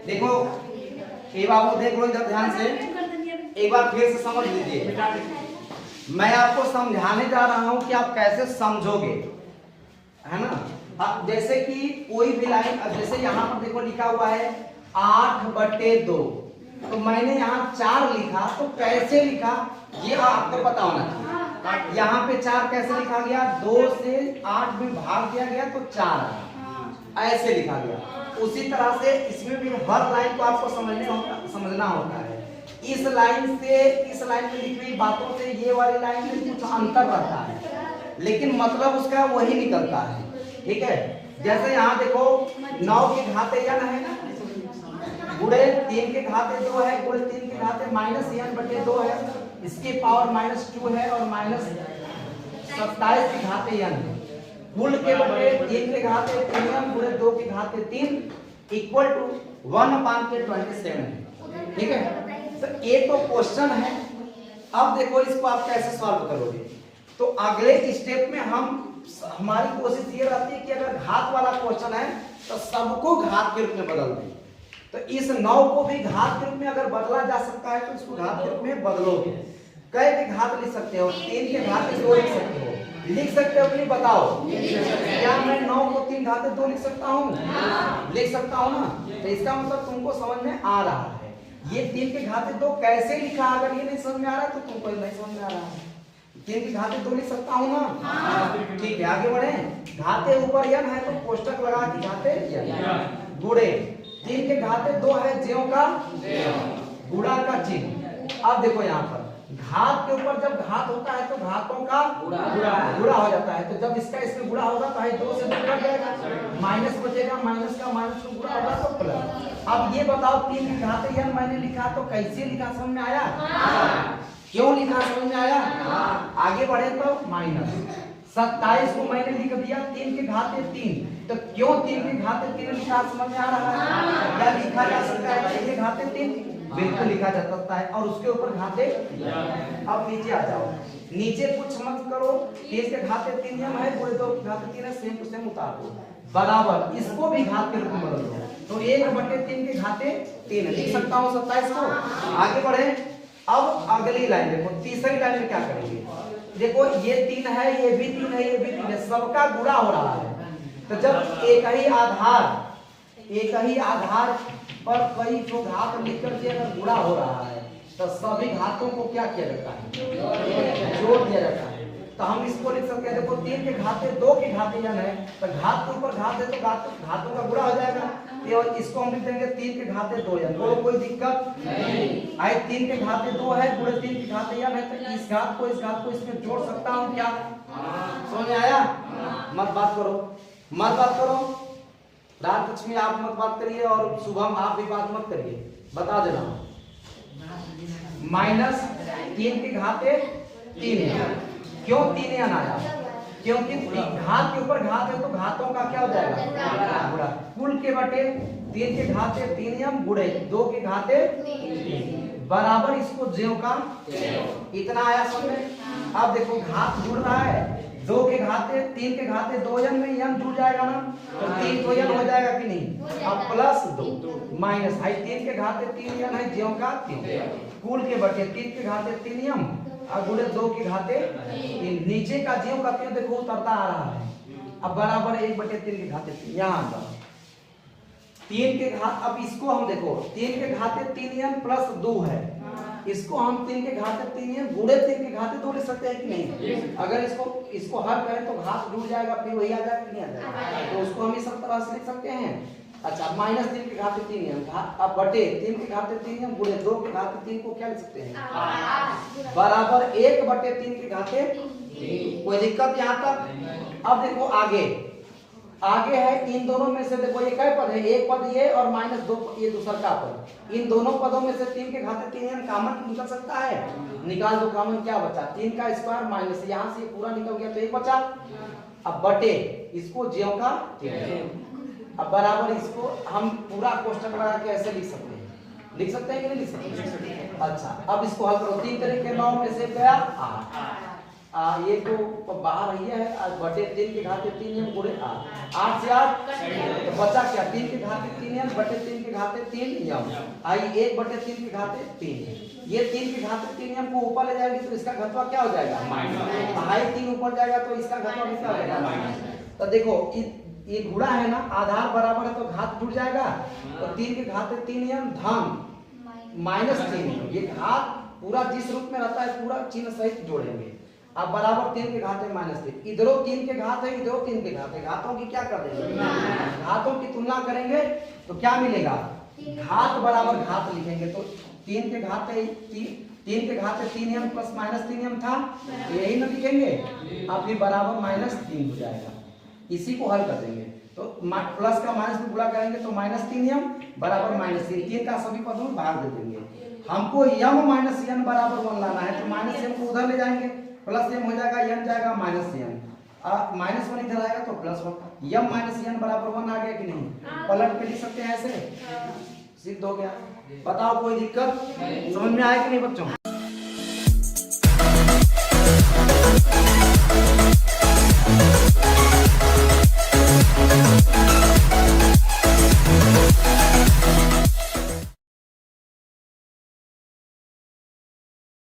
देखो ये बाबू देख लो इधर ध्यान से, एक बार फिर से समझ लीजिए। मैं आपको समझाने जा रहा हूं कि आप कैसे समझोगे, है ना। अब जैसे कि कोई भी लाइन, जैसे यहाँ पर देखो लिखा हुआ है 8/2, तो मैंने यहाँ 4 लिखा, तो कैसे लिखा ये आपको पता होना चाहिए। यहाँ पे 4 कैसे लिखा गया, 2 से 8 में भाग दिया गया तो 4 ऐसे लिखा गया। उसी तरह से इसमें भी हर लाइन को आपको समझना होता है। इस लाइन से इस लाइन में लिखी हुई बातों से ये वाली लाइन में कुछ अंतर रहता है, लेकिन मतलब उसका वही निकलता है, ठीक है। जैसे यहाँ देखो 9 के घाते n है ना, गुणे 3 के घाते 2 है, गुणे 3 के घाते -n/2 है, इसकी पावर -2 है और -27 के घाते n है। कुल के बटे 3 के घाते 3n गुणे 2 के घाते 3 इक्वल टू 1/27 है, ठीक है। तो ये तो क्वेश्चन है। अब देखो इसको आप कैसे सॉल्व करोगे। तो अगले स्टेप में हमारी कोशिश ये रहती है कि अगर घात वाला क्वेश्चन है तो सबको घात के रूप में बदल दें। तो इस 9 को भी घात के रूप में अगर बदला जा सकता है तो इसको घात के रूप में बदलोगे। कई के घात लिख सकते हो, 3 के घाते 2 लिख सकते हो, लिख सकते हो कि नहीं बताओ। क्या मैं 9 को 3 घाते 2 लिख सकता हूँ? लिख सकता हूँ ना। तो इसका मतलब तुमको समझ में आ रहा है। ये 3 के घाते 2 कैसे लिखा, अगर ये नहीं समझ में आ रहा है तो तुमको नहीं समझ में आ रहा है। 3 के घाते 2 लिख सकता हूँ ना, ठीक है। आगे बढ़े, घाते ऊपर n है तो कोष्टक लगा के घाते गुणे 3 के घाते 2 है, ज्यों का गुणा का चिन्ह। अब देखो यहाँ पर घात के ऊपर जब घात होता है तो घातों का गुणा हो जाता है। तो जब इसका इसमें गुणा होगा तो 2 से 2 कट जाएगा, माइनस बचेगा, माइनस का माइनस को गुणा होगा तो प्लस। अब ये बताओ 3 के घाते n मैंने लिखा तो कैसे लिखा, समझ में आया? क्यों लिखा, समझ में आया? आगे बढ़े तो -27 को मैंने लिख दिया 3 के घाते 3, तो क्यों 3 के घाते 3 लिखा, समझ में आ रहा है? क्या लिखा जा सकता है 3 के घाते 3? बिल्कुल लिखा जा सकता है। और उसके ऊपर घाते। अब नीचे आ जाओ, नीचे कुछ मत करो, 3 के घाते 3 है, गुणे 2 के घाते 3 है, सेम टू सेम उतार दो, बराबर इसको भी घात के रूप में बदल दो। तो 1/3 के घाते 3 लिख सकता हूँ 27 को। आगे बढ़े, अब अगली लाइन देखो, तीसरी लाइन में क्या करेंगे। देखो ये 3 है, ये भी 3 है, ये भी 3 है, सबका गुणा हो रहा है। तो जब एक ही आधार पर कई तो घात लिखकर के अगर गुणा हो रहा है तो सभी घातों को क्या किया जाता है, जोड़ दिया जाता है। तो हम इसको लिख सकते हैं, देखो 3 के घाते 2 के घाते n है, तो घात के ऊपर घात है तो घातों का गुणा हो जाएगा। और इसको हम लिख देंगे 3 के घाते 2n, तो कोई दिक्कत नहीं। आई 3 के घाते 2 है, गुणे 3 के घाते n है, तो इस घात को इसमें जोड़ सकता हूँ क्या? समझ में आया? मत बात करो। रात लक्ष्मी आप मत बात करिए और शुभम आप भी बात मत करिए, बता देना। -3 के घाते 3 है, क्यों 3n आया? क्योंकि घात के ऊपर घात है तो घातों का क्या हो जाएगा, गुणा। कुल के बटे 3 के घाते 3m गुणे 2 के घाते 3 बराबर इसको ज्यों का इतना आया समझ में। अब देखो घात जुड़ रहा है, 2 के घाते 3 के घाते 2n में n जुड़ जाएगा ना, तो 3 तो n हो जाएगा कि नहीं। अब प्लस 2 माइनस 3 के घाते 3n है, ज्यों का त्यों, कुल के बटे 3 के घाते 3m और गुणे 2 के घाते 3, नीचे का ज्यों का त्यों देखो उतरता आ रहा है। अब बराबर 1/3 के घाते 3, यहाँ 3 के घात, अब इसको हम देखो 3 के घाते 3n प्लस 2 है, इसको हम 3 के घाते 3n गुणे 3 के घाते 2 लिख सकते हैं कि नहीं। अगर इसको हर करें तो घात जुड़ जाएगा, फिर वही आ जाएगा कि नहीं आ जाएगा, तो उसको हम इस तरह से लिख सकते हैं। अच्छा, -3 के घाते 3n अब बटे 3 के घाते 3n गुणे 2 के घाते 3 को क्या लिख सकते हैं, बराबर 1/3 के घाते 3। कोई दिक्कत यहाँ तक? अब देखो आगे है, इन दोनों में से देखो ये क्या पद है, एक पद ये और -2 ये दूसरा का पद। इन दोनों पदों में से 3 के घाते 3n कॉमन निकल सकता है, निकाल दो कॉमन, क्या बचा 3 का स्क्वायर माइनस यहाँ से पूरा निकल गया तो 1 बचा। अब बटे इसको ज्यों का अब बराबर इसको हम पूरा कोष्टक लगा के ऐसे लिख सकते हैं कि नहीं लिख सकते? अच्छा, अब इसको हल करो, 3 तरीके 9 में से गया 8, ये तो बाहर ये है, बटे 3 के घाते 3n गुणे 8 से 8 तो बचा क्या, 3 के घाते 3n बटे 3 के घाते 3 यम, आई 1/3 के घाते 3। ये 3 के घाते 3 यम को ऊपर ले जाएंगे तो इसका घटवा क्या हो जाएगा माइनस, आई 3 ऊपर जाएगा तो इसका घटवा भी क्या हो जाएगा माइनस। तो देखो ये गुणा है ना, आधार बराबर है तो घात जुड़ जाएगा, तो 3 के घाते 3 यम धन माइनस 3, ये घात पूरा जिस रूप में रहता है पूरा चिन्ह सहित जोड़ेंगे। अब बराबर 3 के घाते -3, इधरों 3 के घात है, इधरों 3 के घात है, घातों की क्या कर देंगे, घातों की तुलना करेंगे तो क्या मिलेगा, घात बराबर घात लिखेंगे। तो 3 के घाते 3 के घाते 3 m प्लस -3 m था, यही ना लिखेंगे, अब फिर बराबर -3 हो जाएगा। इसी को हल कर देंगे तो प्लस का माइनस में गुणा करेंगे तो -3 m बराबर -3, 3 का सभी पदों में भाग दे देंगे। हमको m माइनस n बराबर 1 लाना है, तो -m को उधर ले जाएंगे, प्लस m हो जाएगा, n जाएगा -n, -1 इधर आएगा तो +1, m माइनस n बराबर 1 आ गया कि नहीं, पलट के लिख सकते हैं ऐसे, सिद्ध हो गया। बताओ कोई दिक्कत समझ में आया कि नहीं बच्चों।